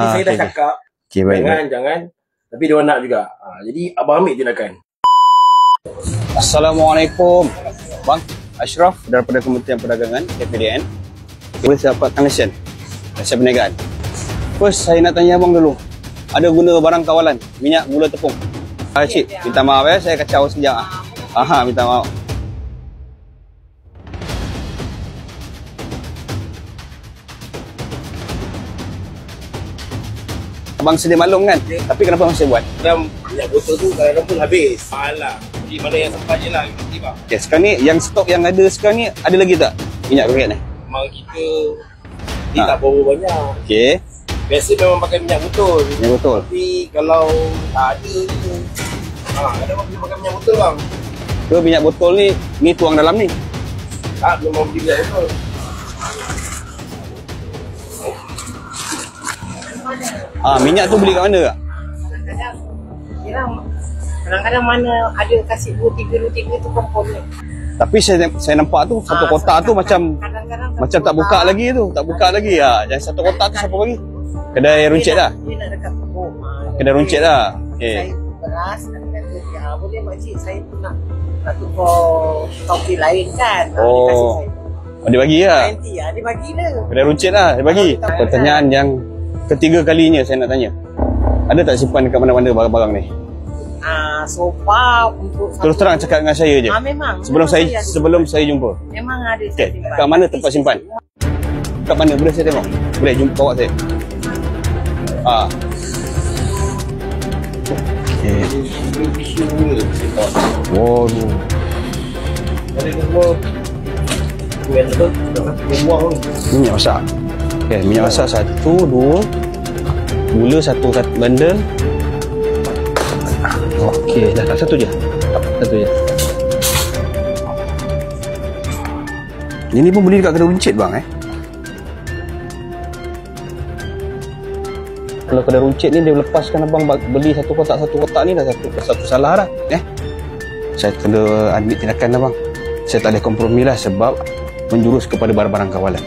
Saya dah cakap jangan. Tapi dia orang nak juga. Jadi abang ambil tindakan. Assalamualaikum. Bang Ashraf daripada Kementerian Perdagangan KPDN. Boleh saya dapatkan lesen perniagaan. First saya nak tanya abang dulu. Ada guna barang kawalan, minyak, gula, tepung. Cik, minta maaf ya, saya kacau sekejap. Minta maaf. Abang sedia maklum kan? Tapi kenapa masih buat? Dalam minyak botol tu kadang-kadang pun habis. Malah. Jadi mana yang sempat je lah. Okay, sekarang ni yang stok yang ada sekarang ni ada lagi tak minyak goreng ni? Memang kita tak berapa banyak. Okey. Biasa memang pakai minyak botol. Minyak botol. Tapi kalau tak ada tu, kadang kena pakai minyak botol bang. Ke minyak botol ni tuang dalam ni? Tak, memang beli minyak botol. Minyak tu beli kat mana tak? Kadang-kadang mana ada kasih 2-3 tu komponen. Tapi saya nampak tu satu kotak tu macam tak buka lagi tu. Tak buka lagi. Yang satu kotak tu siapa bagi? Kedai runcit dah? Dia nak dekat toko. Kedai runcit dah? Okay. Saya beras, ada kata, boleh makcik saya tu nak tukar tauki lain kan. Dia bagi lah? Dia bagi lah. Kedai runcit lah, dia bagi. Pertanyaan yang ketiga kalinya saya nak tanya. Ada tak simpan dekat mana-mana barang-barang ni? So far untuk terus terang cakap dengan saya je. Memang. Sebelum saya jumpa. Memang ada. Okay. Kat mana tempat simpan? Kat mana? Boleh saya tengok? Boleh jumpa bawa saya? Okay. Waduh. Minyak masak. Okay, minyak masak 1, 2. Gula 1 bundle. Okey, dah satu je. Ini pun beli dekat kedai runcit bang Kalau kedai runcit ni dia lepaskan abang beli satu kotak ni dah satu salah dah. Saya kena ambil tindakan abang. Saya tak boleh kompromi lah sebab menjurus kepada barang-barang kawalan.